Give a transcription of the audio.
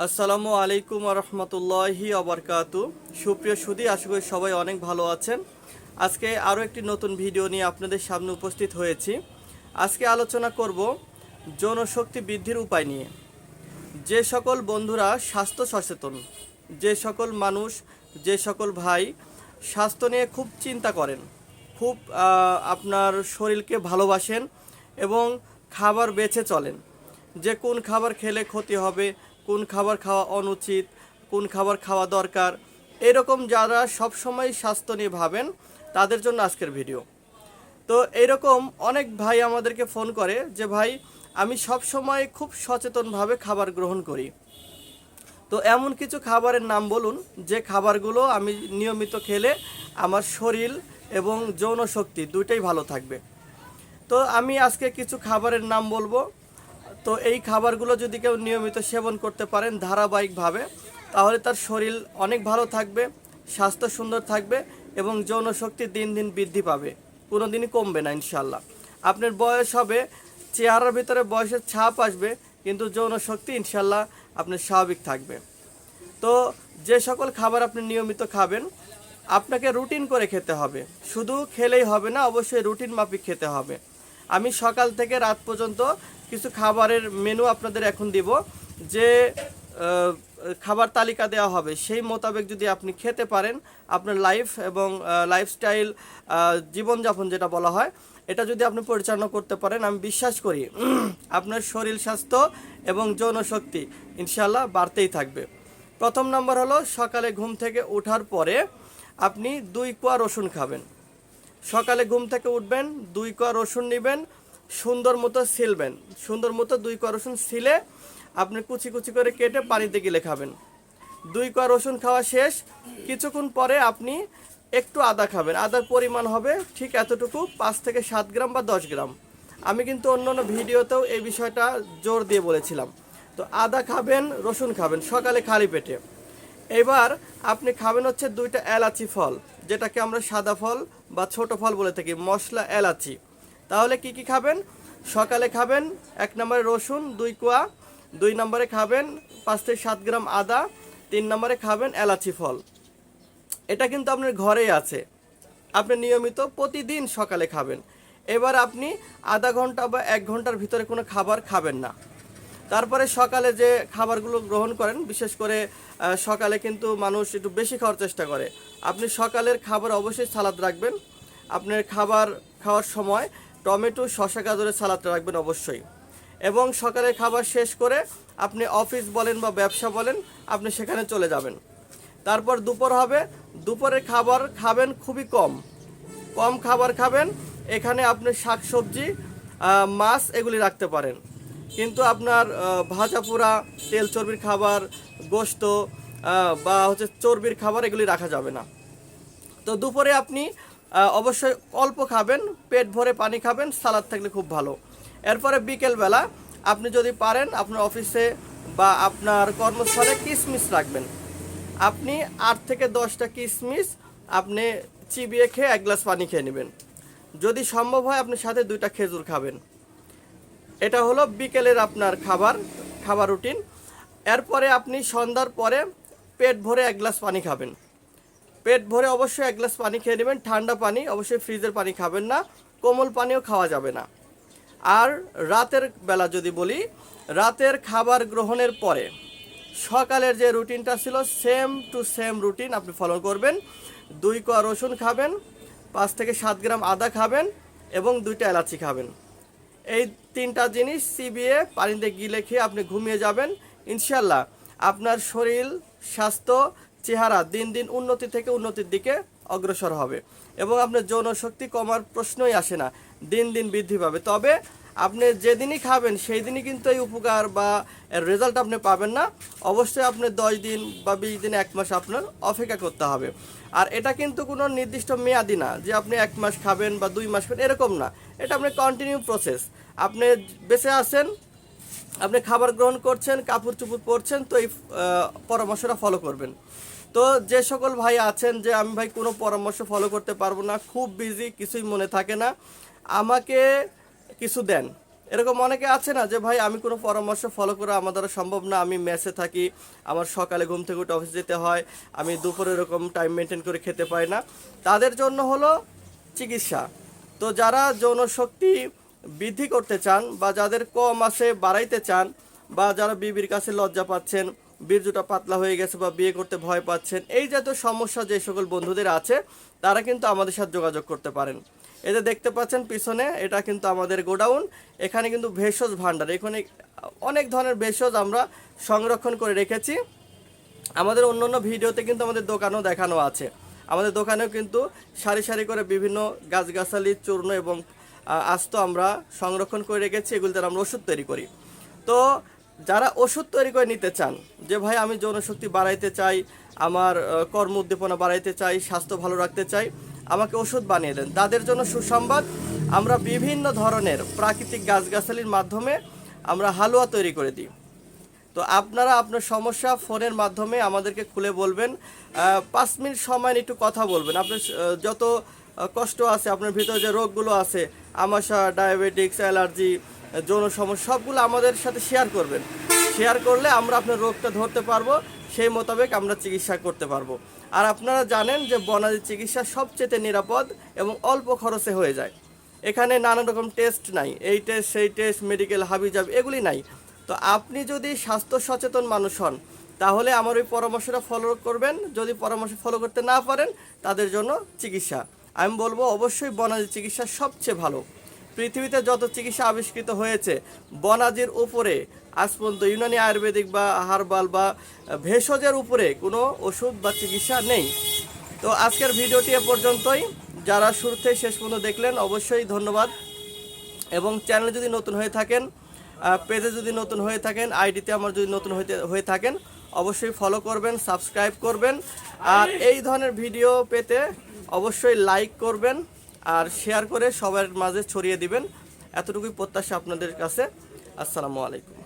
আসসালামু আলাইকুম রহমতুল্লাহি আবরকাতু। সুপ্রিয় সুধী, আশা করি সবাই অনেক ভালো আছেন। আজকে আরও একটি নতুন ভিডিও নিয়ে আপনাদের সামনে উপস্থিত হয়েছি। আজকে আলোচনা করব যৌনশক্তি বৃদ্ধির উপায় নিয়ে। যে সকল বন্ধুরা স্বাস্থ্য সচেতন, যে সকল মানুষ, যে সকল ভাই স্বাস্থ্য নিয়ে খুব চিন্তা করেন, খুব আপনার শরীরকে ভালোবাসেন এবং খাবার বেছে চলেন, যে কোন খাবার খেলে ক্ষতি হবে, কোন খাবার খাওয়া অনুচিত, কোন খাবার খাওয়া দরকার, এরকম যারা সবসময় স্বাস্থ্য নিয়ে ভাবেন তাদের জন্য আজকের ভিডিও। তো এইরকম অনেক ভাই আমাদেরকে ফোন করে যে ভাই আমি সব সময় খুব সচেতনভাবে খাবার গ্রহণ করি, তো এমন কিছু খাবারের নাম বলুন যে খাবারগুলো আমি নিয়মিত খেলে আমার শরীর এবং যৌন শক্তি দুইটাই ভালো থাকবে। তো আমি আজকে কিছু খাবারের নাম বলবো। তো এই খাবারগুলো যদি কেউ নিয়মিত সেবন করতে পারেন ধারাবাহিকভাবে, তাহলে তার শরীর অনেক ভালো থাকবে, স্বাস্থ্য সুন্দর থাকবে এবং যৌন শক্তি দিন দিন বৃদ্ধি পাবে, কোনো দিনই কমবে না ইনশাল্লাহ। আপনার বয়স হবে, চেহারার ভিতরে বয়সের ছাপ আসবে, কিন্তু যৌন শক্তি ইনশাল্লাহ আপনার স্বাভাবিক থাকবে। তো যে সকল খাবার আপনি নিয়মিত খাবেন, আপনাকে রুটিন করে খেতে হবে, শুধু খেলেই হবে না, অবশ্যই রুটিন মাফিক খেতে হবে। আমি সকাল থেকে রাত পর্যন্ত কিছু খাবারের মেনু আপনাদের এখন দিব, যে খাবার তালিকা দেওয়া হবে, সেই মোতাবেক যদি আপনি খেতে পারেন, আপনার লাইফ এবং লাইফস্টাইল জীবনযাপন যেটা বলা হয়, এটা যদি আপনি পরিচালনা করতে পারেন, আমি বিশ্বাস করি আপনার শরীর স্বাস্থ্য এবং যৌন শক্তি ইনশাল্লাহ বাড়তেই থাকবে। প্রথম নম্বর হলো, সকালে ঘুম থেকে ওঠার পরে আপনি 2 কোয়া রসুন খাবেন। সকালে ঘুম থেকে উঠবেন, 2 কোয়া রসুন নেবেন, সুন্দর মতো ছিলবেন, সুন্দর মতো 2 কোয়া রসুন ছিলে আপনি কুচি কুচি করে কেটে পানিতে গিলে খাবেন। 2 কোয়া রসুন খাওয়া শেষ, কিছুক্ষণ পরে আপনি একটু আদা খাবেন। আদার পরিমাণ হবে ঠিক এতটুকু, 5 থেকে 7 গ্রাম বা 10 গ্রাম। আমি কিন্তু অন্য অন্য ভিডিওতেও এই বিষয়টা জোর দিয়ে বলেছিলাম। তো আদা খাবেন, রসুন খাবেন সকালে খালি পেটে। এবার আপনি খাবেন হচ্ছে 2টা এলাচি ফল, যেটাকে আমরা সাদা ফল বা ছোট ফল বলে থাকি, মশলা এলাচি। তাহলে কি কি খাবেন? সকালে খাবেন 1 নম্বরে রসুন 2 কোয়া, 2 নম্বরে খাবেন 5 থেকে 7 গ্রাম আদা, 3 নম্বরে খাবেন এলাচি ফল। এটা কিন্তু আপনার ঘরেই আছে, আপনি নিয়মিত প্রতিদিন সকালে খাবেন। এবার আপনি আধা ঘন্টা বা 1 ঘন্টার ভিতরে কোনো খাবার খাবেন না। তারপরে সকালে যে খাবারগুলো গ্রহণ করেন, বিশেষ করে সকালে কিন্তু মানুষ একটু বেশি খাওয়ার চেষ্টা করে। আপনি সকালের খাবার অবশ্যই সালাদ রাখবেন, আপনার খাবার খাওয়ার সময় টমেটো শসা গাজরের সালাদ রাখবেন অবশ্যই। এবং সকালের খাবার শেষ করে আপনি অফিস বলেন বা ব্যবসা বলেন, আপনি সেখানে চলে যাবেন। তারপর দুপুর হবে, দুপুরের খাবার খাবেন খুবই কম, কম খাবার খাবেন। এখানে আপনি শাকসবজি, মাছ এগুলি রাখতে পারেন, কিন্তু আপনার ভাজা পোড়া তেল চর্বির খাবার, গোশত বা হচ্ছে চর্বির খাবার এগুলি রাখা যাবে না। তো দুপুরে আপনি অবশ্যই অল্প খাবেন, পেট ভরে পানি খাবেন, সালাদ থাকলে খুব ভালো। এরপরে বিকেলবেলা আপনি যদি পারেন আপনার অফিসে বা আপনার কর্মস্থলে কিশমিশ রাখবেন। আপনি 8 থেকে 10টা কিশমিশ আপনি চিবিয়ে খেয়ে 1 গ্লাস পানি খেয়ে নেবেন। যদি সম্ভব হয় আপনি সাথে 2টা খেজুর খাবেন। এটা হলো বিকেলের আপনার খাবার রুটিন। এরপরে আপনি সন্ধ্যার পরে পেট ভরে 1 গ্লাস পানি খাবেন। পেট ভরে অবশ্যই 1 গ্লাস পানি খেয়ে নেবেন, ঠান্ডা পানি, অবশ্যই ফ্রিজের পানি খাবেন না, কোমল পানিও খাওয়া যাবে না। আর রাতের বেলা যদি বলি, রাতের খাবার গ্রহণের পরে সকালের যে রুটিনটা ছিল সেম টু সেম রুটিন আপনি ফলো করবেন। 2 কোয়া রসুন খাবেন, 5 থেকে 7 গ্রাম আদা খাবেন এবং 2টা এলাচি খাবেন। এই 3টা জিনিস চিবিয়ে পানিতে গিলে খেয়ে আপনি ঘুমিয়ে যাবেন। ইনশাল্লাহ আপনার শরীর স্বাস্থ্য চেহারা দিন দিন উন্নতি থেকে উন্নতির দিকে অগ্রসর হবে এবং আপনার যৌন শক্তি কমার প্রশ্নই আসে না, দিন দিন বৃদ্ধি পাবে। তবে আপনি যেদিনই খাবেন সেই দিনই কিন্তু এই উপকার বা এর রেজাল্ট আপনি পাবেন না, অবশ্যই আপনার 10 দিন বা 20 দিন 1 মাস আপনার অপেক্ষা করতে হবে। আর এটা কিন্তু কোনো নির্দিষ্ট মেয়াদি না যে আপনি 1 মাস খাবেন বা 2 মাস খাবেন, এরকম না। এটা আপনার কন্টিনিউ প্রসেস। আপনি বেঁচে আছেন, আপনি খাবার গ্রহণ করছেন, কাপড় চুপড় পরছেন, তো এই পরামর্শটা ফলো করবেন। তো যে সকল ভাই আছেন যে আমি ভাই কোনো পরামর্শ ফলো করতে পারবো না, খুব বিজি, কিছুই মনে থাকে না, আমাকে কিছু দেন, এরকম অনেকে আছে না যে ভাই আমি কোনো পরামর্শ ফলো করা আমার দ্বারা সম্ভব না, আমি মেসে থাকি, আমার সকালে ঘুম থেকে উঠে অফিস যেতে হয়, আমি দুপুরে এরকম টাইম মেনটেন করে খেতে পাই না, তাদের জন্য হলো চিকিৎসা। তো যারা যৌন শক্তি বৃদ্ধি করতে চান বা যাদের কম আছে বাড়াইতে চান, বা যারা বিবির কাছে লজ্জা পাচ্ছেন, বীর্যটা পাতলা হয়ে গেছে বা বিয়ে করতে ভয় পাচ্ছেন, এই জাতীয় সমস্যা যে সকল বন্ধুদের আছে তারা কিন্তু আমাদের সাথে যোগাযোগ করতে পারেন। এই যে দেখতে পাচ্ছেন পিছনে, এটা কিন্তু আমাদের গোডাউন। এখানে কিন্তু ভেষজ ভাণ্ডার, এখানে অনেক ধরনের ভেষজ আমরা সংরক্ষণ করে রেখেছি। আমাদের অন্যান্য ভিডিওতে কিন্তু আমাদের দোকানও দেখানো আছে। আমাদের দোকানেও কিন্তু সারি সারি করে বিভিন্ন গাছগাছালি চূর্ণ এবং আস্ত আমরা সংরক্ষণ করে রেখেছি, এগুলো দ্বারা আমরা ওষুধ তৈরি করি। তো যারা ওষুধ তৈরি করে নিতে চান যে ভাই আমি যৌনশক্তি বাড়াইতে চাই, আমার কর্ম উদ্দীপনা বাড়াইতে চাই, স্বাস্থ্য ভালো রাখতে চাই, আমাকে ওষুধ বানিয়ে দেন, তাদের জন্য সুসংবাদ। আমরা বিভিন্ন ধরনের প্রাকৃতিক গাছগাছালির মাধ্যমে আমরা হালুয়া তৈরি করে দিই। তো আপনারা আপনার সমস্যা ফোনের মাধ্যমে আমাদেরকে খুলে বলবেন, 5 মিনিট সময় একটু কথা বলবেন। আপনার যত কষ্ট আছে, আপনার ভিতরে যে রোগগুলো আছে, আমাশা, ডায়াবেটিক্স, অ্যালার্জি, যৌন সমস্যা, সবগুলো আমাদের সাথে শেয়ার করবেন। শেয়ার করলে আমরা আপনার রোগটা ধরতে পারবো, সেই মোতাবেক আমরা চিকিৎসা করতে পারবো। আর আপনারা জানেন যে বনানী চিকিৎসা সবচেয়ে নিরাপদ এবং অল্প খরচে হয়ে যায়। এখানে নানা রকম টেস্ট নাই, এই টেস্ট সেই টেস্ট, মেডিকেল হাবিজাবি এগুলি নাই। তো আপনি যদি স্বাস্থ্য সচেতন মানুষ হন তাহলে আমার ওই পরামর্শটা ফলো করবেন। যদি পরামর্শ ফলো করতে না পারেন তাদের জন্য চিকিৎসা, আমি বলবো অবশ্যই বনানী চিকিৎসা সবচেয়ে ভালো। পৃথিবীতে যত চিকিৎসা আবিষ্কৃত হয়েছে বনানীর উপরে আজ পর্যন্ত ইউনানি আয়ুর্বেদিক বা হার্বাল বা ভেষজের উপরে কোনো ওষুধ বা চিকিৎসা নেই। তো আজকের ভিডিওটি এ পর্যন্তই। যারা শুরু থেকে শেষ পর্যন্ত দেখলেন অবশ্যই ধন্যবাদ। এবং চ্যানেলে যদি নতুন হয়ে থাকেন, পেজে যদি নতুন হয়ে থাকেন, আইডিতে আমার যদি নতুন হয়ে থাকেন, অবশ্যই ফলো করবেন, সাবস্ক্রাইব করবেন। আর এই ধরনের ভিডিও পেতে অবশ্যই লাইক করবেন আর শেয়ার করে সবার মাঝে ছড়িয়ে দিবেন। এতটুকুই প্রত্যাশা আপনাদের কাছে। আসসালামু আলাইকুম।